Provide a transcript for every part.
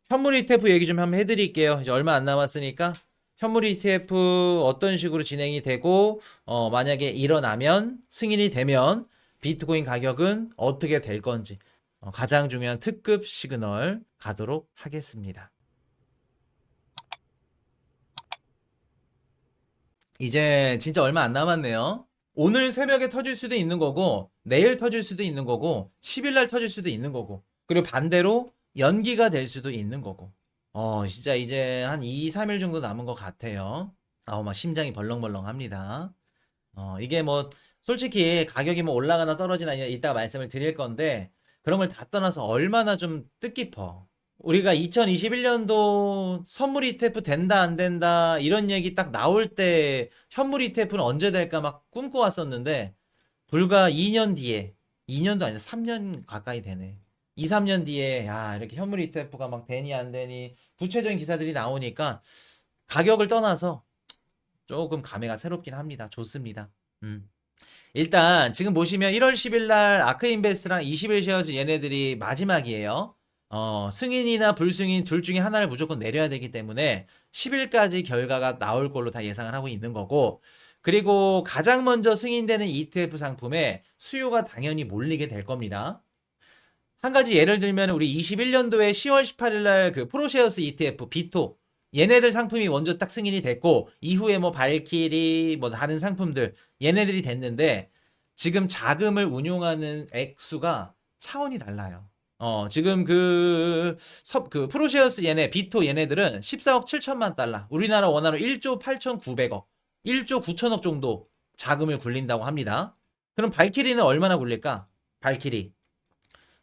현물 ETF 얘기 좀 한번 해드릴게요. 이제 얼마 안 남았으니까 현물 ETF 어떤 식으로 진행이 되고 만약에 일어나면 승인이 되면 비트코인 가격은 어떻게 될 건지 가장 중요한 특급 시그널 가도록 하겠습니다. 이제 진짜 얼마 안 남았네요. 오늘 새벽에 터질 수도 있는 거고 내일 터질 수도 있는 거고 10일 날 터질 수도 있는 거고 그리고 반대로 연기가 될 수도 있는 거고 진짜 이제 한 2, 3일 정도 남은 것 같아요. 막 심장이 벌렁벌렁합니다. 이게 뭐 솔직히 가격이 뭐 올라가나 떨어지나 이따가 말씀을 드릴 건데 그런 걸 다 떠나서 얼마나 좀 뜻깊어. 우리가 2021년도 선물 ETF 된다 안 된다 이런 얘기 딱 나올 때 현물 ETF는 언제 될까 막 꿈꿔왔었는데 불과 2년 뒤에 2년도 아니라 3년 가까이 되네. 2, 3년 뒤에 야 이렇게 현물 ETF가 막 되니 안 되니 구체적인 기사들이 나오니까 가격을 떠나서 조금 감회가 새롭긴 합니다. 좋습니다. 음. 일단 지금 보시면 1월 10일 날 아크인베스트랑 21 쉐어즈 얘네들이 마지막이에요. 승인이나 불승인 둘 중에 하나를 무조건 내려야 되기 때문에 10일까지 결과가 나올 걸로 다 예상을 하고 있는 거고 그리고 가장 먼저 승인되는 ETF 상품에 수요가 당연히 몰리게 될 겁니다. 한 가지 예를 들면 우리 21년도에 10월 18일 날 그 프로쉐어스 ETF 비토 얘네들 상품이 먼저 딱 승인이 됐고 이후에 뭐 발키리 뭐 다른 상품들 얘네들이 됐는데 지금 자금을 운용하는 액수가 차원이 달라요. 지금 그 프로쉐어스 얘네 비토 얘네들은 14억 7천만 달러 우리나라 원화로 1조 8,900억 1조 9천억 정도 자금을 굴린다고 합니다. 그럼 발키리는 얼마나 굴릴까?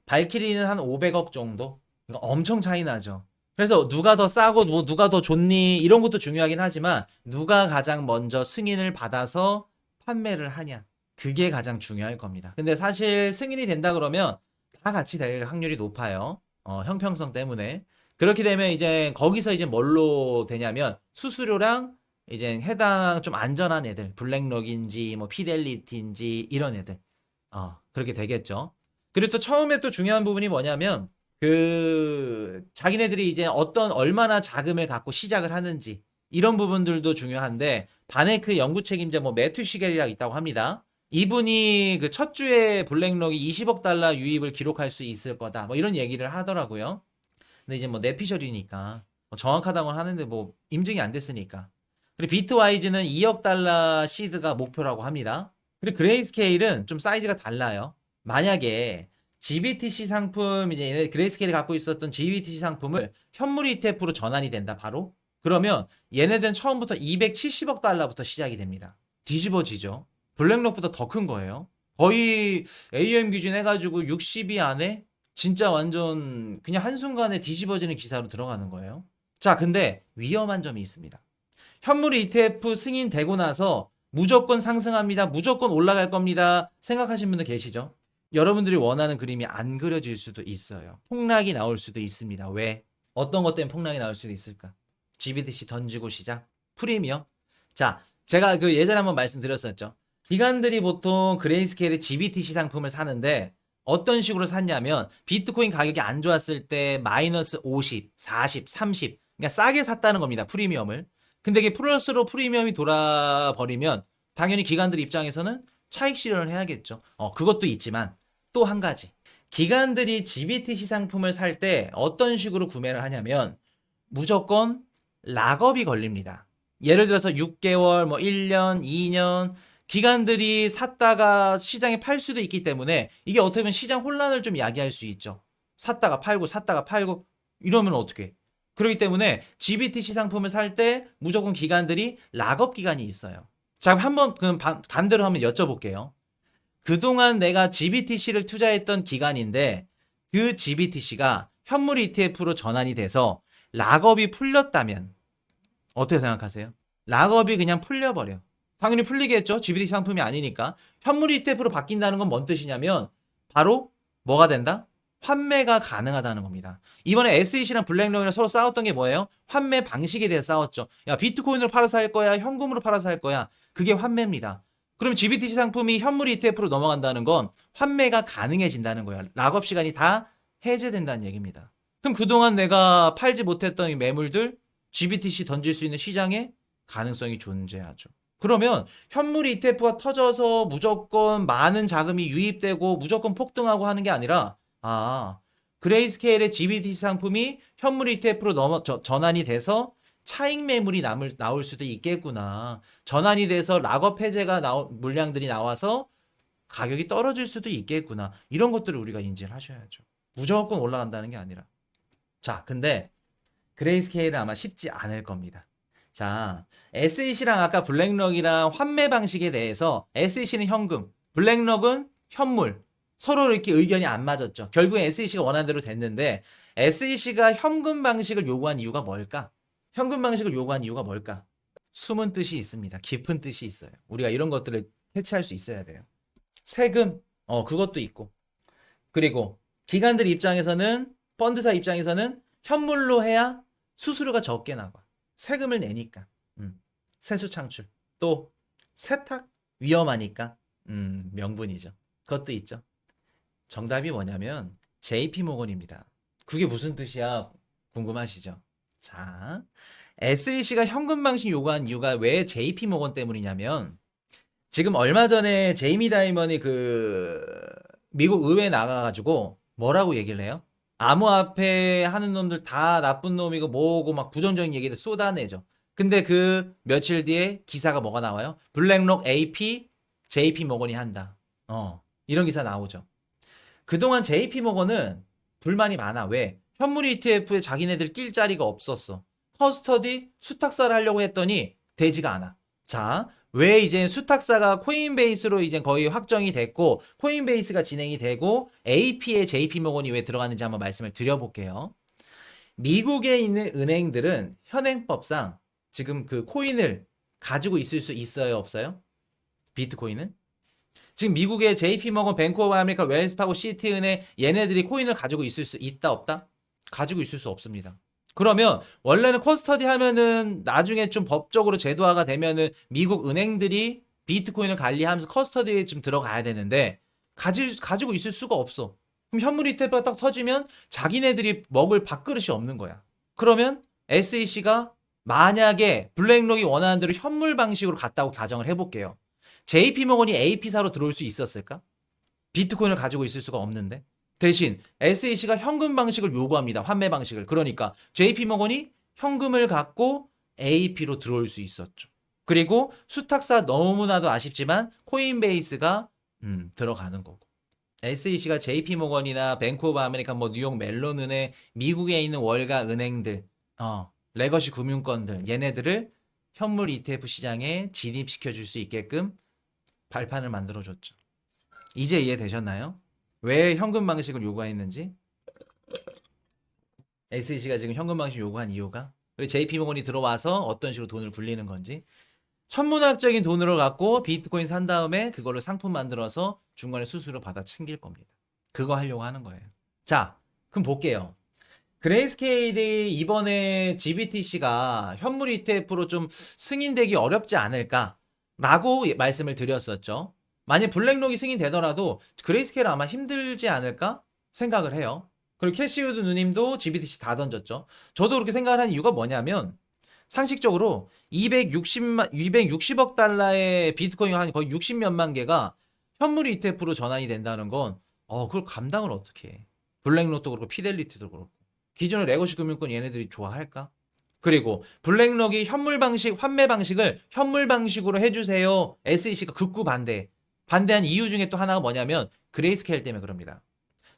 발키리는 한 500억 정도? 그러니까 엄청 차이 나죠. 그래서 누가 더 싸고 뭐 누가 더 좋니 이런 것도 중요하긴 하지만 누가 가장 먼저 승인을 받아서 판매를 하냐 그게 가장 중요할 겁니다. 근데 사실 승인이 된다 그러면 다 같이 될 확률이 높아요. 형평성 때문에. 그렇게 되면 이제 거기서 이제 뭘로 되냐면 수수료랑 이제 해당 좀 안전한 애들 블랙록인지 뭐 피델리티인지 이런 애들 그렇게 되겠죠. 그리고 또 처음에 또 중요한 부분이 뭐냐면 자기네들이 이제 얼마나 자금을 갖고 시작을 하는지 이런 부분들도 중요한데 바네크 연구 책임자 뭐 매튜 시겔이라고 있다고 합니다. 이분이 그 첫 주에 블랙록이 20억 달러 유입을 기록할 수 있을 거다. 뭐 이런 얘기를 하더라고요. 근데 이제 뭐 내피셜이니까 정확하다고 하는데 뭐 임증이 안 됐으니까. 그리고 비트와이즈는 2억 달러 시드가 목표라고 합니다. 그리고 그레이스케일은 좀 사이즈가 달라요. 만약에 GBTC 상품 이제 얘네 그레이스케일이 갖고 있었던 GBTC 상품을 현물 ETF로 전환이 된다 바로 그러면 얘네들은 처음부터 270억 달러부터 시작이 됩니다. 뒤집어지죠. 블랙록보다 더 큰 거예요. 거의 AUM 기준 해가지고 60위 안에 진짜 완전 그냥 한순간에 뒤집어지는 기사로 들어가는 거예요. 자, 근데 위험한 점이 있습니다. 현물 ETF 승인되고 나서 무조건 상승합니다. 무조건 올라갈 겁니다. 생각하시는 분들 계시죠? 여러분들이 원하는 그림이 안 그려질 수도 있어요. 폭락이 나올 수도 있습니다. 왜? 어떤 것 때문에 폭락이 나올 수도 있을까? GBTC 던지고 시작? 프리미엄? 자, 제가 그 예전에 한번 말씀드렸었죠. 기관들이 보통 그레이스케일의 GBTC 상품을 사는데 어떤 식으로 샀냐면 비트코인 가격이 안 좋았을 때 마이너스 50, 40, 30 그러니까 싸게 샀다는 겁니다. 프리미엄을. 근데 이게 플러스로 프리미엄이 돌아버리면 당연히 기관들 입장에서는 차익 실현을 해야겠죠. 그것도 있지만 또 한 가지. 기관들이 GBTC 상품을 살 때 어떤 식으로 구매를 하냐면 무조건 락업이 걸립니다. 예를 들어서 6개월, 뭐 1년, 2년 기관들이 샀다가 시장에 팔 수도 있기 때문에 이게 어떻게 보면 시장 혼란을 좀 야기할 수 있죠. 샀다가 팔고 이러면 어떻게? 그렇기 때문에 GBTC 상품을 살 때 무조건 기관들이 락업 기간이 있어요. 자, 한번 그럼 반대로 한번 여쭤볼게요. 그동안 내가 GBTC를 투자했던 기간인데 그 GBTC가 현물 ETF로 전환이 돼서 락업이 풀렸다면 어떻게 생각하세요? 락업이 그냥 풀려버려. 당연히 풀리겠죠. GBTC 상품이 아니니까. 현물 ETF로 바뀐다는 건 뭔 뜻이냐면 바로 뭐가 된다? 환매가 가능하다는 겁니다. 이번에 SEC랑 블랙록이랑 서로 싸웠던 게 뭐예요? 환매 방식에 대해 싸웠죠. 야, 비트코인으로 팔아서 할 거야? 현금으로 팔아서 할 거야? 그게 환매입니다. 그럼 GBTC 상품이 현물 ETF로 넘어간다는 건 환매가 가능해진다는 거예요. 락업 시간이 다 해제된다는 얘기입니다. 그럼 그동안 내가 팔지 못했던 이 매물들 GBTC 던질 수 있는 시장에 가능성이 존재하죠. 그러면 현물 ETF가 터져서 무조건 많은 자금이 유입되고 무조건 폭등하고 하는 게 아니라 그레이스케일의 GBTC 상품이 현물 ETF로 전환이 돼서 차익 매물이 나올 수도 있겠구나. 전환이 돼서 락업 해제가 물량들이 나와서 가격이 떨어질 수도 있겠구나. 이런 것들을 우리가 인지를 하셔야죠. 무조건 올라간다는 게 아니라. 자, 근데 그레이스케일은 아마 쉽지 않을 겁니다. 자, SEC랑 아까 블랙록이랑 환매 방식에 대해서 SEC는 현금, 블랙록은 현물. 서로 이렇게 의견이 안 맞았죠. 결국엔 SEC가 원하는 대로 됐는데 SEC가 현금 방식을 요구한 이유가 뭘까? 현금 방식을 요구한 이유가 뭘까? 숨은 뜻이 있습니다. 깊은 뜻이 있어요. 우리가 이런 것들을 캐치할 수 있어야 돼요. 세금, 그것도 있고. 그리고 기관들 입장에서는, 펀드사 입장에서는 현물로 해야 수수료가 적게 나와. 세금을 내니까. 세수 창출. 또 세탁 위험하니까. 명분이죠. 그것도 있죠. 정답이 뭐냐면 JP모건입니다. 그게 무슨 뜻이야? 궁금하시죠? 자, SEC가 현금 방식 요구한 이유가 왜 JP모건 때문이냐면 지금 얼마 전에 제이미 다이먼이 미국 의회에 나가가지고 뭐라고 얘기를 해요? 암호화폐 하는 놈들 다 나쁜 놈이고 뭐고 막 부정적인 얘기를 쏟아내죠. 근데 그 며칠 뒤에 기사가 뭐가 나와요? 블랙록 AP, JP모건이 한다. 이런 기사 나오죠. 그동안 JP모건은 불만이 많아. 왜? 현물 ETF에 자기네들 낄 자리가 없었어. 커스터디 수탁사를 하려고 했더니 되지가 않아. 자, 왜 이제 수탁사가 코인베이스로 이제 거의 확정이 됐고 코인베이스가 진행이 되고 AP에 JP모건이 왜 들어가는지 한번 말씀을 드려볼게요. 미국에 있는 은행들은 현행법상 지금 그 코인을 가지고 있을 수 있어요, 없어요? 비트코인은? 지금 미국의 JP모건, 뱅크 오브 아메리카, 웰스파고, 시티은행 얘네들이 코인을 가지고 있을 수 있다, 없다? 가지고 있을 수 없습니다. 그러면 원래는 커스터디 하면은 나중에 좀 법적으로 제도화가 되면은 미국 은행들이 비트코인을 관리하면서 커스터디에 좀 들어가야 되는데 가지고 있을 수가 없어. 그럼 현물 ETF가 딱 터지면 자기네들이 먹을 밥그릇이 없는 거야. 그러면 SEC가 만약에 블랙록이 원하는 대로 현물 방식으로 갔다고 가정을 해볼게요. JP모건이 AP사로 들어올 수 있었을까? 비트코인을 가지고 있을 수가 없는데. 대신 SEC가 현금 방식을 요구합니다. 환매 방식을. 그러니까 JP모건이 현금을 갖고 AP로 들어올 수 있었죠. 그리고 수탁사 너무나도 아쉽지만 코인베이스가 들어가는 거고. SEC가 JP모건이나 뱅크 오브 아메리카, 뉴욕 멜론은행, 미국에 있는 월가 은행들, 레거시 금융권들 얘네들을 현물 ETF 시장에 진입시켜 줄 수 있게끔 발판을 만들어줬죠. 이제 이해되셨나요? 왜 현금 방식을 요구했는지? SEC가 지금 현금 방식 요구한 이유가? 그리고 JP모건이 들어와서 어떤 식으로 돈을 굴리는 건지? 천문학적인 돈으로 갖고 비트코인 산 다음에 그걸로 상품 만들어서 중간에 수수료 받아 챙길 겁니다. 그거 하려고 하는 거예요. 자, 그럼 볼게요. 그레이스케일이 이번에 GBTC가 현물 ETF로 좀 승인되기 어렵지 않을까라고 말씀을 드렸었죠. 만약 블랙록이 승인되더라도 그레이스케일은 아마 힘들지 않을까 생각을 해요. 그리고 캐시우드 누님도 GBTC 다 던졌죠. 저도 그렇게 생각을 한 이유가 뭐냐면 상식적으로 260억 달러의 비트코인 한 거의 60몇만 개가 현물 ETF로 전환이 된다는 건 그걸 감당을 어떻게 해. 블랙록도 그렇고 피델리티도 그렇고. 기존의 레거시 금융권 얘네들이 좋아할까? 그리고 블랙록이 현물 방식, 환매 방식을 현물 방식으로 해주세요. SEC가 극구 반대한 이유 중에 또 하나가 뭐냐면 그레이스케일 때문에 그럽니다.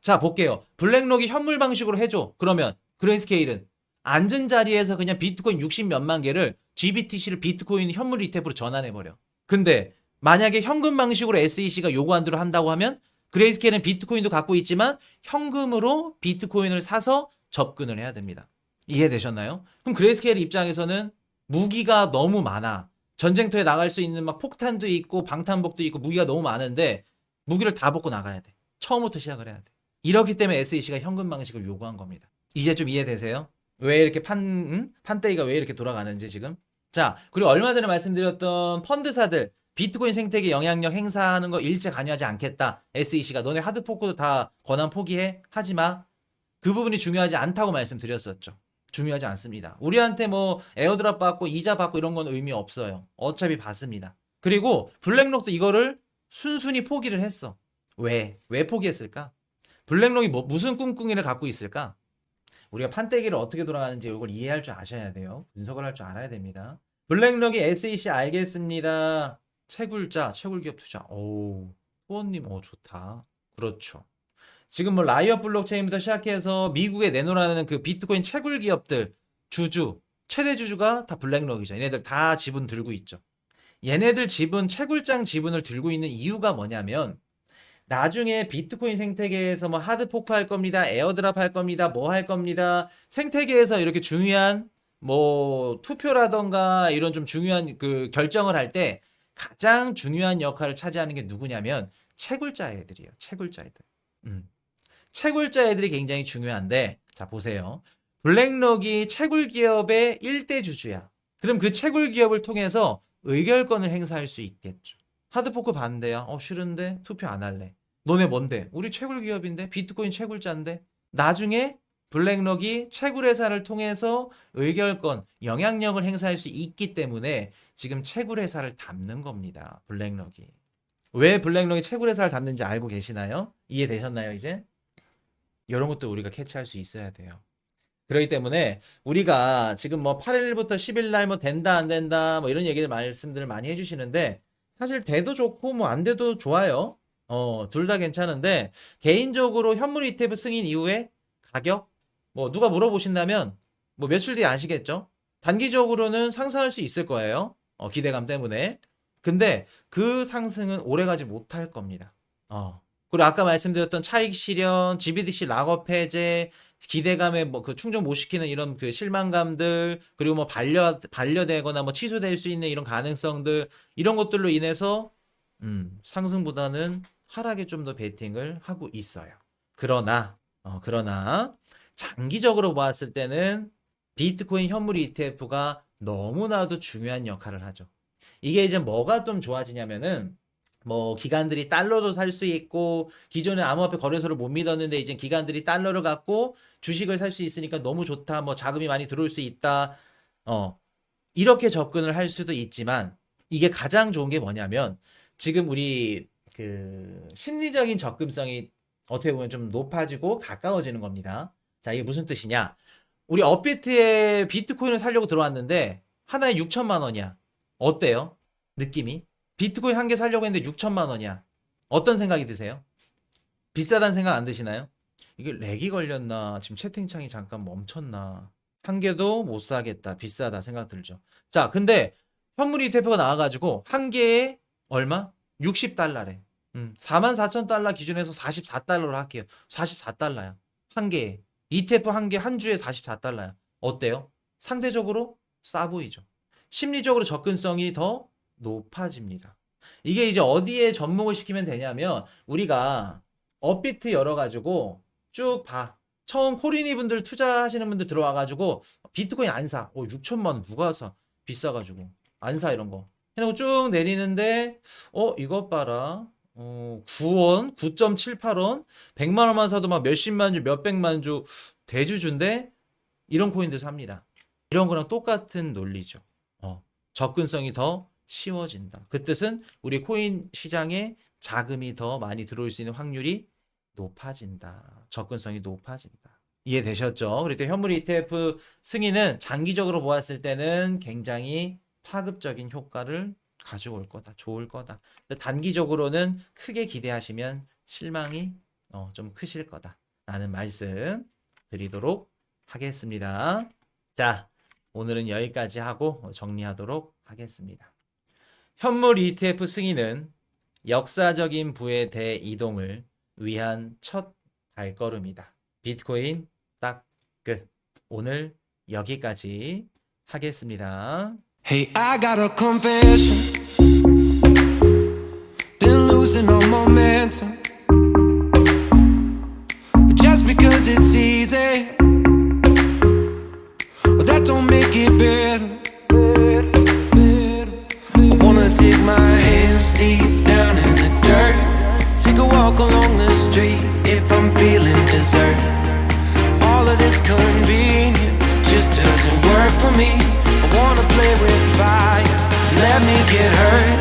자, 볼게요. 블랙록이 현물 방식으로 해줘. 그러면 그레이스케일은 앉은 자리에서 그냥 비트코인 60몇만 개를 GBTC를 비트코인 현물 ETF로 전환해버려. 근데 만약에 현금 방식으로 SEC가 요구한 대로 한다고 하면 그레이스케일은 비트코인도 갖고 있지만 현금으로 비트코인을 사서 접근을 해야 됩니다. 이해되셨나요? 그럼 그레이스케일 입장에서는 무기가 너무 많아. 전쟁터에 나갈 수 있는 막 폭탄도 있고 방탄복도 있고 무기가 너무 많은데 무기를 다 벗고 나가야 돼. 처음부터 시작을 해야 돼. 이렇기 때문에 SEC가 현금 방식을 요구한 겁니다. 이제 좀 이해되세요? 왜 이렇게 판때기가 왜 이렇게 돌아가는지 지금? 자, 그리고 얼마 전에 말씀드렸던 펀드사들 비트코인 생태계 영향력 행사하는 거 일체 관여하지 않겠다. SEC가 너네 하드포크도 다 권한 포기해? 하지 마. 그 부분이 중요하지 않다고 말씀드렸었죠. 중요하지 않습니다. 우리한테 뭐 에어드랍 받고 이자 받고 이런 건 의미 없어요. 어차피 받습니다. 그리고 블랙록도 이거를 순순히 포기를 했어. 왜 포기했을까? 블랙록이 무슨 꿍꿍이를 갖고 있을까? 우리가 판때기를 어떻게 돌아가는지 이걸 이해할 줄 아셔야 돼요. 분석을 할 줄 알아야 됩니다. 블랙록이 SEC 알겠습니다. 채굴자, 채굴기업 투자. 오, 후원님, 좋다. 그렇죠. 지금 뭐 라이엇 블록체인부터 시작해서 미국에 내놓으라는 그 비트코인 채굴 기업들 주주, 최대 주주가 다 블랙록이죠. 얘네들 다 지분 들고 있죠. 얘네들 지분, 채굴장 지분을 들고 있는 이유가 뭐냐면 나중에 비트코인 생태계에서 뭐 하드포크 할 겁니다. 에어드랍 할 겁니다. 뭐 할 겁니다. 생태계에서 이렇게 중요한 뭐 투표라던가 이런 좀 중요한 그 결정을 할 때 가장 중요한 역할을 차지하는 게 누구냐면 채굴자 애들이에요. 채굴자 애들. 채굴자 애들이 굉장히 중요한데, 자 보세요. 블랙록이 채굴 기업의 1대 주주야. 그럼 그 채굴 기업을 통해서 의결권을 행사할 수 있겠죠. 하드포크 반대야. 싫은데 투표 안 할래. 너네 뭔데? 우리 채굴 기업인데, 비트코인 채굴자인데. 나중에 블랙록이 채굴 회사를 통해서 의결권, 영향력을 행사할 수 있기 때문에 지금 채굴 회사를 담는 겁니다. 블랙록이. 왜 블랙록이 채굴 회사를 담는지 알고 계시나요? 이해되셨나요, 이제? 이런 것도 우리가 캐치할 수 있어야 돼요. 그렇기 때문에 우리가 지금 뭐 8일부터 10일 날 뭐 된다 안 된다 뭐 이런 얘기들 말씀들을 많이 해주시는데, 사실 돼도 좋고 뭐 안 돼도 좋아요. 둘 다 괜찮은데, 개인적으로 현물 ETF 승인 이후에 가격 뭐 누가 물어보신다면 뭐 며칠 뒤에 아시겠죠? 단기적으로는 상승할 수 있을 거예요. 기대감 때문에. 근데 그 상승은 오래가지 못할 겁니다. 그리고 아까 말씀드렸던 차익 실현, GBDC 락업 해제, 기대감에 뭐 그 충족 못 시키는 이런 그 실망감들, 그리고 뭐 반려되거나 뭐 취소될 수 있는 이런 가능성들, 이런 것들로 인해서 상승보다는 하락에 좀 더 베팅을 하고 있어요. 그러나 장기적으로 봤을 때는 비트코인 현물 ETF가 너무나도 중요한 역할을 하죠. 이게 이제 뭐가 좀 좋아지냐면은, 뭐 기관들이 달러도 살 수 있고, 기존에 암호화폐 거래소를 못 믿었는데 이제 기관들이 달러를 갖고 주식을 살 수 있으니까 너무 좋다, 뭐 자금이 많이 들어올 수 있다, 이렇게 접근을 할 수도 있지만, 이게 가장 좋은 게 뭐냐면 지금 우리 그 심리적인 접근성이 어떻게 보면 좀 높아지고 가까워지는 겁니다. 자, 이게 무슨 뜻이냐? 우리 업비트에 비트코인을 사려고 들어왔는데 하나에 6천만 원이야. 어때요? 느낌이? 비트코인 한 개 사려고 했는데 6천만 원이야. 어떤 생각이 드세요? 비싸다는 생각 안 드시나요? 이게 렉이 걸렸나? 지금 채팅창이 잠깐 멈췄나? 한 개도 못 사겠다. 비싸다 생각 들죠. 자, 근데 현물 ETF가 나와가지고 한 개에 얼마? 60달러래. 44,000달러 기준에서 44달러로 할게요. 44달러야. 한 개에. ETF 한 개 한 주에 44달러야. 어때요? 상대적으로 싸 보이죠. 심리적으로 접근성이 더 높아집니다. 이게 이제 어디에 접목을 시키면 되냐면, 우리가 업비트 열어가지고 쭉 봐. 처음 코리니 분들 투자하시는 분들 들어와가지고 비트코인 안 사. 6천만 원 누가 사? 비싸가지고 안 사, 이런 거 해놓고 쭉 내리는데, 이것 봐라. 9원, 9.78원, 100만 원만 사도 막 몇십만 주, 몇백만 주 대주주인데 이런 코인들 삽니다. 이런 거랑 똑같은 논리죠. 접근성이 더 쉬워진다. 그 뜻은 우리 코인 시장에 자금이 더 많이 들어올 수 있는 확률이 높아진다. 접근성이 높아진다. 이해되셨죠? 그럴 때 현물 ETF 승인은 장기적으로 보았을 때는 굉장히 파급적인 효과를 가지고 올 거다. 좋을 거다. 단기적으로는 크게 기대하시면 실망이 좀 크실 거다. 라는 말씀 드리도록 하겠습니다. 자, 오늘은 여기까지 하고 정리하도록 하겠습니다. 현물 ETF 승인은 역사적인 부의 대이동을 위한 첫 발걸음이다. 비트코인 딱 끝. 오늘 여기까지 하겠습니다. Hey, I got a confession. Been losing all momentum. Just because it's easy, but that don't make it better. I wanna dig my hands deep down in the dirt. Take a walk along the street if I'm feeling dessert. let me get hurt.